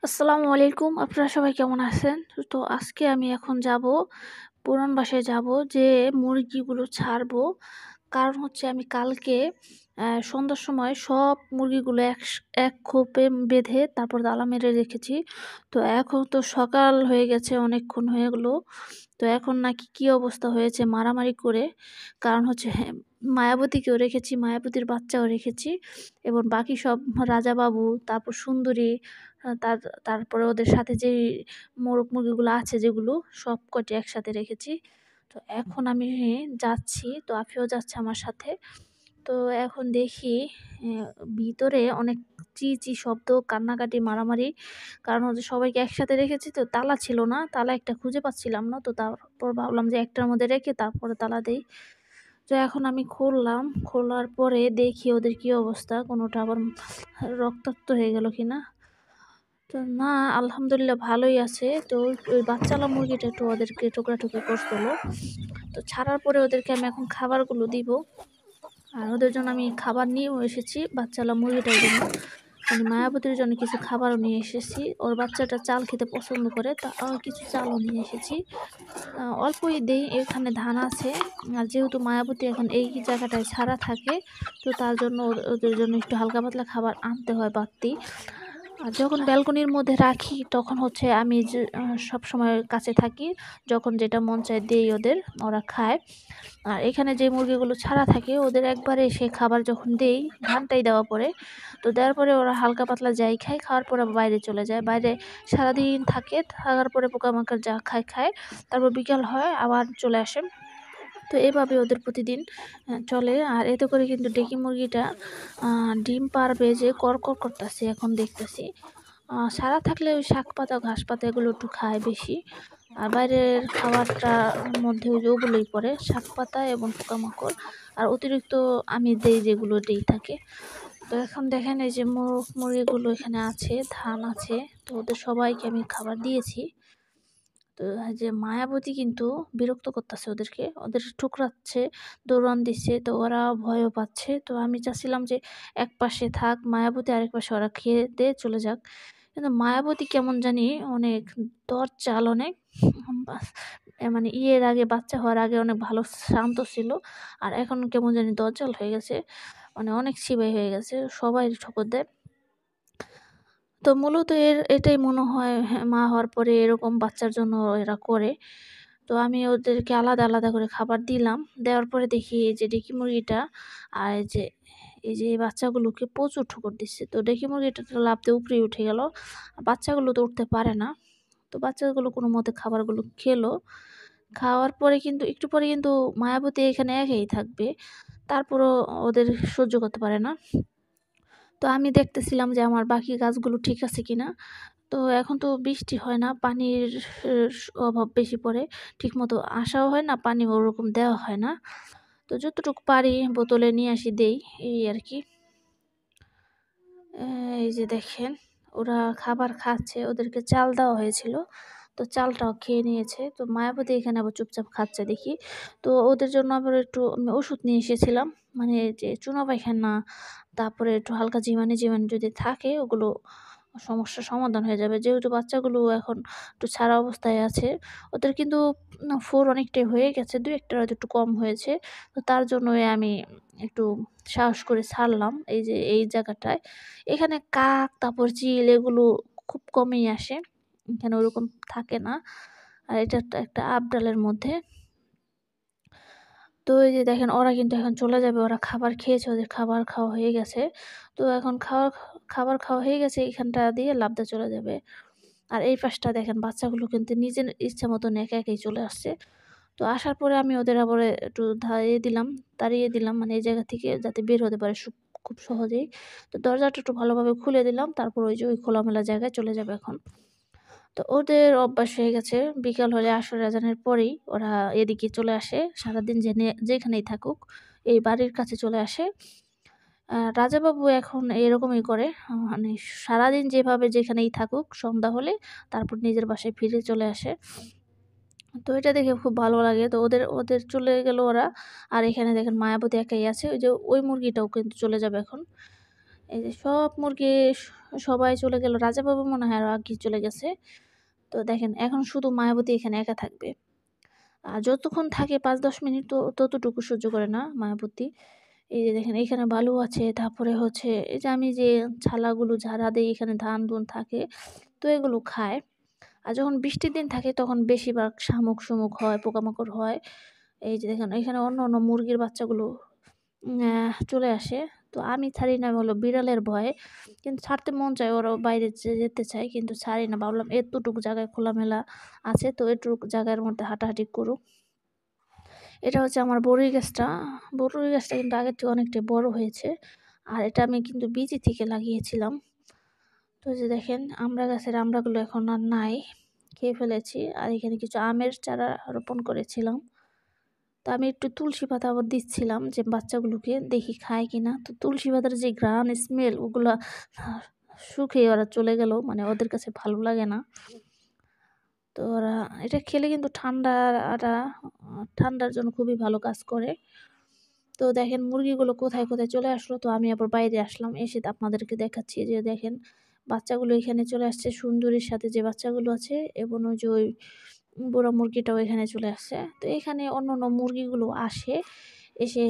আসসালামু আলাইকুম। আপনারা সবাই কেমন আছেন? তো আজকে আমি এখন যাবো, পুরান বাসায় যাবো, যেয়ে মুরগিগুলো ছাড়বো। কারণ হচ্ছে আমি কালকে সন্ধ্যার সময় সব মুরগিগুলো এক খোপে বেঁধে তারপর তালা মেরে রেখেছি। তো এখন তো সকাল হয়ে গেছে, অনেকক্ষণ হয়ে গেলো। তো এখন নাকি কি অবস্থা হয়েছে মারামারি করে। কারণ হচ্ছে মায়াবতীকেও রেখেছি, মায়াবতীর বাচ্চাও রেখেছি এবং বাকি সব রাজা বাবু, তারপর সুন্দরী, তারপরে ওদের সাথে যেই মোরগ মুরগিগুলো আছে যেগুলো, সবকটি একসাথে রেখেছি। তো এখন আমি যাচ্ছি, তো আফিও যাচ্ছে আমার সাথে। তো এখন দেখি ভিতরে অনেক শব্দ, কান্নাকাটি, মারামারি। কারণ হচ্ছে সবাইকে একসাথে রেখেছি, তো তালা ছিল না। তালা একটা খুঁজে পাচ্ছিলাম না। তো তারপর ভাবলাম যে একটার মধ্যে রেখে তারপরে তালা দেই। তো এখন আমি খুললাম। খোলার পরে দেখি ওদের কি অবস্থা, কোনোটা আবার রক্তাক্ত হয়ে গেল কিনা। তো না, আলহামদুলিল্লাহ ভালোই আছে। তো ওই বাচ্চাওয়ালা মুরগিটা একটু ওদেরকে ঠোকরাঠুকি করছিল। তো ছাড়ার পরে ওদেরকে আমি এখন খাবারগুলো দিব। আর ওদের জন্য আমি খাবার নিয়েও এসেছি, বাচ্চাওয়ালা মুরগিটার জন্য। মানে মায়াবতীর জন্য কিছু খাবারও নিয়ে এসেছি। ওর বাচ্চাটা চাল খেতে পছন্দ করে, তা কিছু চালও নিয়ে এসেছি। অল্পই দেই, এখানে ধান আছে। আর যেহেতু মায়াবতী এখন এই জায়গাটায় ছাড়া থাকে, তো তার জন্য ওদের জন্য একটু হালকা পাতলা খাবার আনতে হয় বাড়তি। আর যখন ব্যালকনির মধ্যে রাখি তখন হচ্ছে আমি যে সবসময় কাছে থাকি। যখন যেটা মন চায় দেই ওদের, ওরা খায়। আর এখানে যে মুরগিগুলো ছাড়া থাকে ওদের একবারে সে খাবার যখন দেই, ধানটাই দেওয়া পরে, তো দেওয়ার পরে ওরা হালকা পাতলা যাই খায়, খাওয়ার পরে বাইরে চলে যায়। বাইরে সারাদিন থাকে, থাকার পরে পোকামাকড় যা খায় খায়, তারপর বিকাল হয় আবার চলে আসে। তো এভাবে ওদের প্রতিদিন চলে। আর এতে করে কিন্তু ডেকি মুরগিটা ডিম পারবে যে কড়কড় করতেছে এখন দেখতেছি। সারা থাকলে ওই শাক পাতা, ঘাস পাতা এগুলো একটু খায় বেশি। আর বাইরের খাবারটার মধ্যে ওই যে ওগুলোই পড়ে, শাক পাতা এবং পোকামাকড়। আর অতিরিক্ত আমি দেই যেগুলো ওটাই থাকে। তো এখন দেখেন এই যে মোরগ মুরগিগুলো এখানে আছে, ধান আছে। তো ওদের সবাইকে আমি খাবার দিয়েছি। তো যে মায়াবতী কিন্তু বিরক্ত করতেছে ওদেরকে, ওদের ঠুকরাচ্ছে, দৌড়ান দিচ্ছে। তো ওরা ভয়ও পাচ্ছে। তো আমি চাচ্ছিলাম যে এক পাশে থাক মায়াবতী, আরেক পাশে ওরা খেয়ে দিয়ে চলে যাক। কিন্তু মায়াবতী কেমন জানি অনেক দরজাল, অনেক বাস মানে ইয়ের আগে, বাচ্চা হওয়ার আগে অনেক ভালো শান্ত ছিল। আর এখন কেমন জানি দরজাল হয়ে গেছে, মানে অনেক সিপাহী হয়ে গেছে, সবাই ঠোকর দেয়। তো মূলত এটাই মনে হয়, মা হওয়ার পরে এরকম বাচ্চার জন্য এরা করে। তো আমি ওদেরকে আলাদা আলাদা করে খাবার দিলাম। দেওয়ার পরে দেখি এই যে ডেকি মুরগিটা আর এই যে এই বাচ্চাগুলোকে প্রচুর ঠোকর দিচ্ছে। তো ডেকি মুরগিটা তো লাফ দিয়ে উপরেই উঠে গেল। বাচ্চাগুলো তো উঠতে পারে না। তো বাচ্চাগুলো কোনোমতে খাবারগুলো খেলো। খাওয়ার পরে কিন্তু একটু পরে কিন্তু মায়াবতী এখানে একাই থাকবে। তারপরও ওদের সহ্য করতে পারে না। তো আমি দেখতেছিলাম যে আমার বাকি গাছগুলো ঠিক আছে কিনা। তো এখন তো বৃষ্টি হয় না, পানির অভাব বেশি পড়ে। ঠিকমতো আসাও হয় না, পানি ওরকম দেওয়া হয় না। তো যতটুকু পারি বোতলে নিয়ে আসি দেই, এই আরকি। এই যে দেখেন ওরা খাবার খাচ্ছে, ওদেরকে চাল দেওয়া হয়েছিল। তো চালটাও খেয়ে নিয়েছে। তো মায়াবতী এখানে আবার চুপচাপ খাচ্ছে দেখি। তো ওদের জন্য আবার একটু আমি ওষুধ নিয়ে এসেছিলাম। মানে যে চুনা পায়খানা, তারপরে একটু হালকা ঝিমানি যদি থাকে ওগুলো সমস্যার সমাধান হয়ে যাবে। যেহেতু বাচ্চাগুলো এখন একটু ছাড়া অবস্থায় আছে। ওদের কিন্তু ফোর অনেকটাই হয়ে গেছে। ২-১ টার হয়তো একটু কম হয়েছে। তো তার জন্যই আমি একটু সাহস করে ছাড়লাম এই যে এই জায়গাটায়। এখানে কাক, তারপর চিল এগুলো খুব কমই আসে। এখানে ওরকম থাকে না। আর এটা একটা আবডালের মধ্যে। তো এই যে দেখেন ওরা কিন্তু এখন চলে যাবে। ওরা খাবার খেয়েছে, ওদের খাবার খাওয়া হয়ে গেছে। তো এখন খাবার খাওয়া হয়ে গেছে, এখানটা দিয়ে লাফ দিয়ে চলে যাবে। আর এই পাশটা দেখেন বাচ্চাগুলো কিন্তু নিজের ইচ্ছা মতন একা একাই চলে আসছে। তো আসার পরে আমি ওদের আবার একটু তাড়িয়ে দিলাম মানে এই জায়গা থেকে যাতে বের হতে পারে খুব সহজেই। তো দরজাটা একটু ভালোভাবে খুলে দিলাম। তারপর ওই যে ওই খোলামেলা জায়গায় চলে যাবে এখন। তো ওদের অভ্যাস হয়ে গেছে, বিকাল হলে আসর আজানের পরেই ওরা এদিকে চলে আসে। সারাদিন যেখানেই থাকুক এই বাড়ির কাছে চলে আসে। রাজাবাবু এখন এরকমই করে। মানে সারাদিন যেভাবে যেখানেই থাকুক, সন্ধ্যা হলে তারপর নিজের বাসায় ফিরে চলে আসে। তো এটা দেখে খুব ভালো লাগে। তো ওদের ওদের চলে গেল ওরা। আর এখানে দেখেন মায়াবতী একাই আছে। ওই যে ওই মুরগিটাও কিন্তু চলে যাবে এখন। এই যে সব মুরগি সবাই চলে গেল, রাজাবাবু মনে হয় আরও আগে চলে গেছে। তো দেখেন এখন শুধু মায়াবতী এখানে একা থাকবে। আর যতক্ষণ থাকে 5-10 মিনিট তো ততটুকু সহ্য করে না মায়াবতী। এই যে দেখেন এখানে বালু আছে, তারপরে হচ্ছে এই যে আমি যে ছালাগুলো ঝাড়া দেই, এখানে ধান-ধুন থাকে, তো এগুলো খায়। আর যখন বৃষ্টির দিন থাকে তখন বেশিরভাগ শামুক-সুমুক হয়, পোকামাকড় হয়। এই যে দেখেন এখানে অন্য মুরগির বাচ্চাগুলো চলে আসে। তো আমি ছাড়ি না হলো বিড়ালের ভয়ে, কিন্তু ছাড়তে মন চায়, ওরাও বাইরে যেতে চায় কিন্তু ছাড়ি না। ভাবলাম এতটুকু জায়গায় খোলামেলা আছে তো এটুকু জায়গার মধ্যে হাঁটাহাঁটি করুক। এটা হচ্ছে আমার বড়ই গাছটা। বড়ই গাছটা কিন্তু আগের থেকে অনেকটাই বড় হয়েছে। আর এটা আমি কিন্তু বীজ থেকে লাগিয়েছিলাম। তো যে দেখেন আমড়া গাছের আমড়াগুলো এখন আর নাই, খেয়ে ফেলেছি। আর এখানে কিছু আমের চারা রোপণ করেছিলাম। তো আমি একটু তুলসী পাতা আবার দিচ্ছিলাম যে বাচ্চাগুলোকে দেখি খায় কিনা। তো তুলসী পাতার যে ঘ্রাণ স্মেল ওগুলা শুকিয়ে ওরা চলে গেল, মানে ওদের কাছে ভালো লাগে না। তো ওরা এটা খেলে কিন্তু ঠান্ডার জন্য খুবই ভালো কাজ করে। তো দেখেন মুরগিগুলো কোথায় কোথায় চলে আসলো। তো আমি আবার বাইরে আসলাম, এসে আপনাদেরকে দেখাচ্ছি যে দেখেন বাচ্চাগুলো এখানে চলে আসছে, সুন্দরীর সাথে যে বাচ্চাগুলো আছে, এবং ওই যে ওই বুড়া মুরগিটাও এখানে চলে আসছে। তো এখানে অন্য মুরগিগুলো আসে, এসে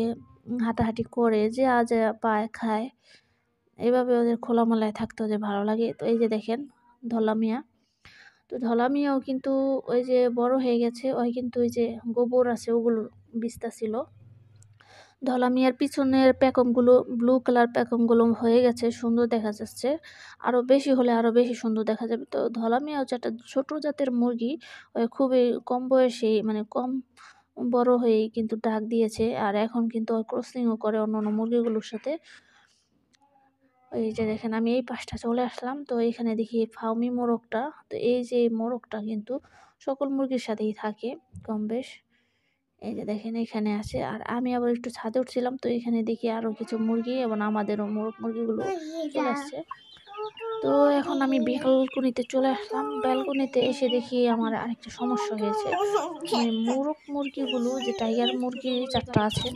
হাঁটাহাঁটি করে, যে যা পায় খায়। এভাবে ওদের খোলামেলায় থাকতে ওদের ভালো লাগে। তো এই যে দেখেন ধলা মিয়া, তো ধলা মিয়াও কিন্তু ওই যে বড় হয়ে গেছে, ওই কিন্তু ওই যে গোবর আছে ওগুলো বিছতাছিল। ধলা মিয়ার পিছনের প্যাকমগুলো ব্লু কালার প্যাকমগুলো হয়ে গেছে, সুন্দর দেখা যাচ্ছে। আরও বেশি হলে আরও বেশি সুন্দর দেখা যাবে। তো ধলা মিয়া হচ্ছে একটা ছোট জাতের মুরগি, খুবই কম বয়সেই, মানে কম বড় হয়েই কিন্তু ডাক দিয়েছে। আর এখন কিন্তু ক্রসিংও করে অন্য মুরগিগুলোর সাথে। এই যে দেখেন আমি এই পাশটা চলে আসলাম, তো এখানে দেখি ফাউমি মোরগটা। তো এই যে মোরগটা কিন্তু সকল মুরগির সাথেই থাকে কম বেশ। এই যে দেখেন এখানে আছে। আর আমি আবার একটু ছাদে উঠছিলাম, তো এখানে দেখি আরো কিছু মুরগি এবং আমাদেরও মুরগিগুলো চলে আসছে। তো এখন আমি ব্যালকনিতে চলে আসলাম। ব্যালকনিতে এসে দেখি আমার আরেকটা সমস্যা হয়েছে, মানে মুরগিগুলো যে টাইগার মুরগি 4টা আছে,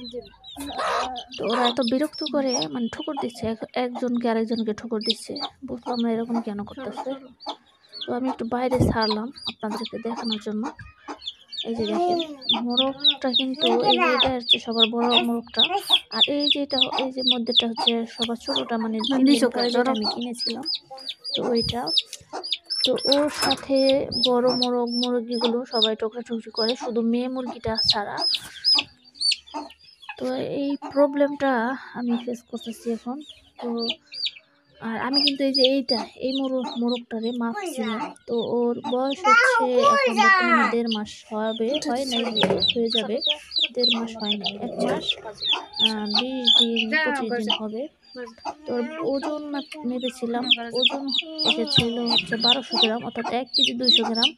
তো ওরা এত বিরক্ত করে, মানে ঠোকর দিচ্ছে, একজনকে আরেকজনকে ঠোকর দিচ্ছে। বুঝলাম না এরকম কেন করতেছে। তো আমি একটু বাইরে ছাড়লাম আপনাদেরকে দেখানোর জন্য। এই যে দেখেন মোরগটা কিন্তু এই যে এটা হচ্ছে সবার বড় মোরগটা, আর এই যে মধ্যেটা হচ্ছে সবার ছোটটা, মানে 3 দিন পরে যেটা আমি কিনেছিলাম, তো ওইটা। তো ওর সাথে বড় মুরগিগুলো সবাই টোকরাটুকরি করে, শুধু মেয়ে মুরগিটা ছাড়া। তো এই প্রবলেমটা আমি ফেস করতেছি এখন। তো আর আমি কিন্তু এই যে এই মোরগটারে মাপছিলাম, তো ওর বয়স হচ্ছে এখন বর্তমানে 1.5 মাস হয় নাই, হয়ে যাবে। 1.5 মাস হয় নাই, 1 মাস 20 দিন 25 দিন হবে। তো ওর ওজন মেপেছিলাম, ওজন এসেছিল হচ্ছে 1200 গ্রাম, অর্থাৎ 1 কেজি 200 গ্রাম।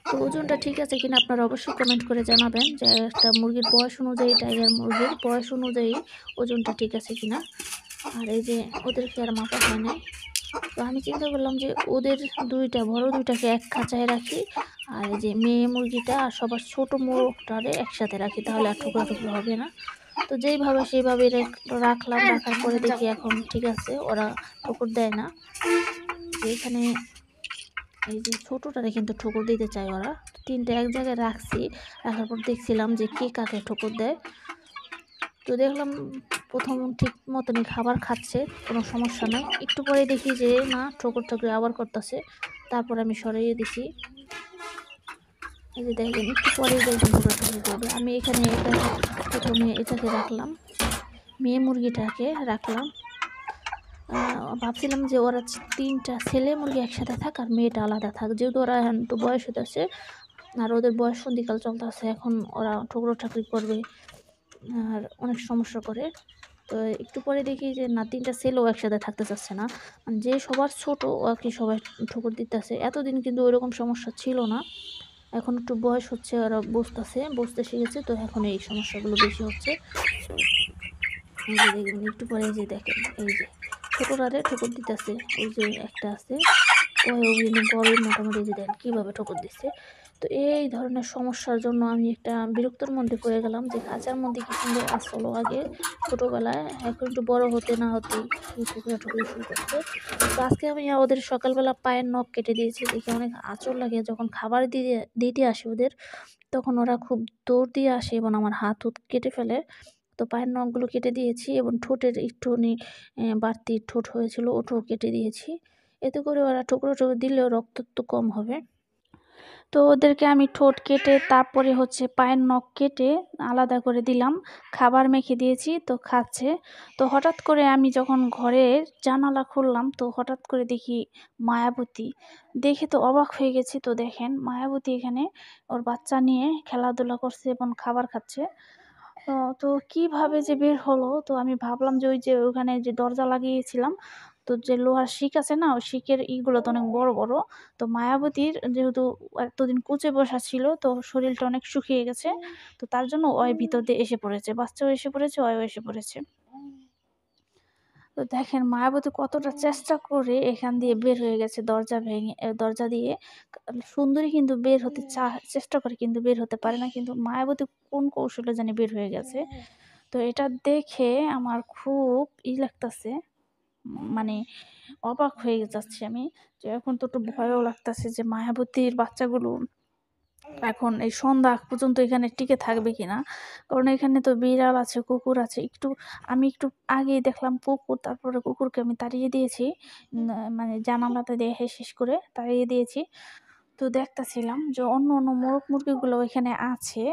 তো ওজনটা ঠিক আছে কিনা আপনারা অবশ্যই কমেন্ট করে জানাবেন, যে একটা মুরগির বয়স অনুযায়ী, টাইগার মুরগির বয়স অনুযায়ী ওজনটা ঠিক আছে কিনা। আর এই যে ওদেরকে আর মাপা হয় নাই। তো আমি চিন্তা করলাম যে ওদের বড় দুইটাকে এক খাঁচায় রাখি, আর এই যে মেয়ে মুরগিটা আর সবার ছোট মোরগটারে একসাথে রাখি, তাহলে আর ঠোকরাঠুকরি হবে না। তো যেইভাবে সেইভাবে রাখলাম, রাখার পরে দেখি এখন ঠিক আছে, ওরা ঠোকর দেয় না। এখানে এই যে ছোটটারে কিন্তু ঠোকর দিতে চায় ওরা। 3টে এক জায়গায় রাখছি, রাখার পর দেখছিলাম যে কে কাকে ঠোকর দেয়। তো দেখলাম প্রথম ঠিক মতনই খাবার খাচ্ছে, কোনো সমস্যা নাই। একটু পরে দেখি যে না, ঠোকর আবার করতেছে। তারপর আমি সরিয়ে দিছি। এই যে দেখেন একটু পরেই দেখবেন ঠোকরাঠুকরি করবে। আমি এখানে প্রথমে এটাকে রাখলাম, মেয়ে মুরগিটাকে রাখলাম। ভাবছিলাম যে ওরা 3টা ছেলে মুরগি একসাথে থাক আর মেয়েটা আলাদা থাক, যেহেতু ওরা এখন একটু বয়স হতেছে আর ওদের বয়স সন্ধিকাল চলতেছে, এখন ওরা ঠোকরাঠুকরি করবে আর অনেক সমস্যা করে। তো একটু পরে দেখি যে না, 3টা ছেলেও একসাথে থাকতে চাচ্ছে না, মানে যে সবার ছোট ও আর কি সবাই ঠোকর দিতেছে। এতদিন কিন্তু ওইরকম সমস্যা ছিল না, এখন একটু বয়স হচ্ছে, ওরা বুঝতে শিখেছে, তো এখন এই সমস্যাগুলো বেশি হচ্ছে। এই যে দেখবেন একটু পরে যে দেখেন এই যে ছোটরারে ঠোকর দিতেছে, ওই যে একটা আছে ও কিন্তু বড়ই মোটামুটি, যে দেখেন কীভাবে ঠোকর দিচ্ছে। তো এই ধরনের সমস্যার জন্য আমি একটা বিরক্তর মধ্যে পড়ে গেলাম যে খাঁচার মধ্যে কি সুন্দর আসলো আগে ছোটবেলায়, এখন একটু বড় হতে না হতেই কি ঠুকরা শুরু করছে। তো আজকে আমি ওদের সকালবেলা পায়ের নখ কেটে দিয়েছি, দেখে অনেক আঁচড় লাগে। যখন খাবার দিতে আসে ওদের, তখন ওরা খুব দৌড় দিয়ে আসে এবং আমার হাত হুত কেটে ফেলে। তো পায়ের নখগুলো কেটে দিয়েছি এবং ঠোঁটের একটুখানি বাড়তি ঠোঁট হয়েছিল, ওটাও কেটে দিয়েছি। এতে করে ওরা ঠোকরো দিলেও রক্ত একটু কম হবে। তো ওদেরকে আমি ঠোঁট কেটে তারপরে হচ্ছে পায়ের নখ কেটে আলাদা করে দিলাম, খাবার মেখে দিয়েছি, তো খাচ্ছে। তো হঠাৎ করে আমি যখন ঘরের জানালা খুললাম, তো হঠাৎ করে দেখি মায়াবতী। দেখে তো অবাক হয়ে গেছি। তো দেখেন মায়াবতী এখানে ওর বাচ্চা নিয়ে খেলাধুলা করছে এবং খাবার খাচ্ছে। তো কিভাবে যে বের হলো, তো আমি ভাবলাম যে ওই যে ওখানে যে দরজা লাগিয়েছিলাম, তো যে লোহার শিক আছে না, ওই শিকের ইগুলো তো অনেক বড় বড়। তো মায়াবতীর যেহেতু এতদিন কুচে বসা ছিল, তো শরীরটা অনেক শুকিয়ে গেছে। তো তার জন্য ওই ভিতর দিয়ে এসে পড়েছে, বাচ্চাও এসে পড়েছে, ওয়ও এসে পড়েছে। তো দেখেন মায়াবতী কতটা চেষ্টা করে এখান দিয়ে বের হয়ে গেছে, দরজা ভেঙে দরজা দিয়ে। সুন্দরী কিন্তু বের হতে চেষ্টা করে, কিন্তু বের হতে পারে না। কিন্তু মায়াবতী কোন কৌশলে জানি বের হয়ে গেছে। তো এটা দেখে আমার খুব লাগতাছে, মানে অবাক হয়ে যাচ্ছি আমি। যে এখন তো একটু ভয়ও লাগতাছে যে মায়াবতীর বাচ্চাগুলো এখন এই সন্ধ্যা পর্যন্ত এখানে টিকে থাকবে কিনা। কারণ এখানে তো বিড়াল আছে, কুকুর আছে। আমি একটু আগেই দেখলাম কুকুর, তারপরে কুকুরকে আমি তাড়িয়ে দিয়েছি। মানে জানালাতে দেখে শেষ করে তাড়িয়ে দিয়েছি। তো দেখতাছিলাম যে অন্য মোরগ মুরগিগুলো এখানে আছে।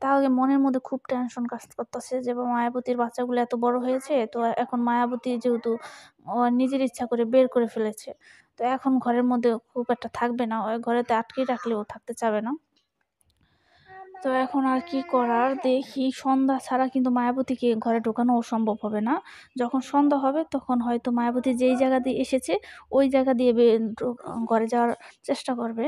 তাও মনের মধ্যে খুব টেনশন কাজ করতেছে যে মায়াবতীর বাচ্চাগুলো এত বড় হয়েছে, তো এখন মায়াবতী যেহেতু নিজের ইচ্ছা করে বের করে ফেলেছে, তো এখন ঘরের মধ্যে খুব একটা থাকবে না, ওই ঘরেতে আটকে রাখলেও থাকতে চাবে না। তো এখন আর কি করার, দেখি সন্ধ্যা ছাড়া কিন্তু মায়াবতীকে ঘরে ঢোকানো অসম্ভব হবে না। যখন সন্ধ্যা হবে তখন হয়তো মায়াবতী যেই জায়গা দিয়ে এসেছে ওই জায়গা দিয়ে ঘরে যাওয়ার চেষ্টা করবে।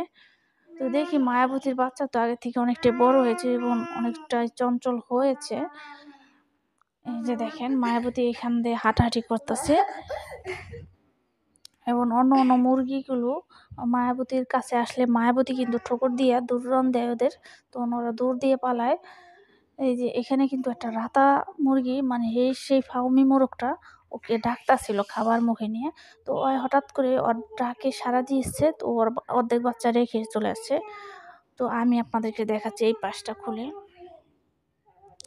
তো দেখি মায়াবতীর বাচ্চা তো আগে থেকে অনেকটাই বড় হয়েছে এবং অনেকটাই চঞ্চল হয়েছে। এই যে দেখেন মায়াবতী এখান দিয়ে হাঁটাহাঁটি করতেছে এবং অন্য মুরগিগুলো মায়াবতীর কাছে আসলে মায়াবতী কিন্তু ঠোকর দিয়ে দৌড়ান দেয় ওদের, তো ওরা দৌড় দিয়ে পালায়। এই যে এখানে কিন্তু একটা রাতা মুরগি, মানে সেই ফাউমি মোরগটা ওকে ডাকতাছিল খাবার মুখে নিয়ে। তো ও হঠাৎ করে ওর ডাকে সাড়া দিয়েছে, তো ওর অর্ধেক বাচ্চা রেখে চলে আসছে। তো আমি আপনাদেরকে দেখাচ্ছি এই পাশটা খুলে।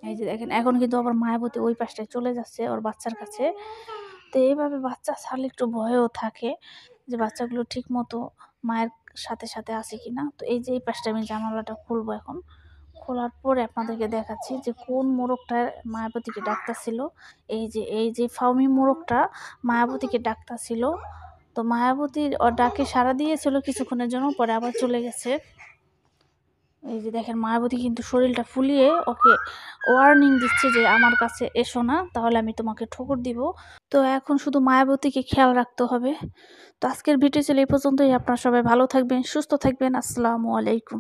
এই যে দেখেন এখন কিন্তু আবার মায়াবতী ওই পাশটায় চলে যাচ্ছে ওর বাচ্চার কাছে। তো এইভাবে বাচ্চা ছাড়লে একটু ভয়ও থাকে যে বাচ্চাগুলো ঠিক মতো মায়ের সাথে আছে কিনা। তো এই যে এই পাশটা আমি জানালাটা খুলবো এখন। খোলার পরে আপনাদেরকে দেখাচ্ছি যে কোন মোরগটা মায়াবতীকে ডাকতাছিল। এই যে ফাউমি মোরগটা মায়াবতীকে ডাকতাছিল। তো মায়াবতীর ডাকে সাড়া দিয়েছিল কিছুক্ষণের জন্য, পরে আবার চলে গেছে। এই যে দেখেন মায়াবতী কিন্তু শরীরটা ফুলিয়ে ওকে ওয়ার্নিং দিচ্ছে যে আমার কাছে এসো না, তাহলে আমি তোমাকে ঠোকর দিব। তো এখন শুধু মায়াবতীকে খেয়াল রাখতে হবে। তো আজকের ভিডিও ছিল এই পর্যন্তই। আপনারা সবাই ভালো থাকবেন, সুস্থ থাকবেন। আসসালামু আলাইকুম।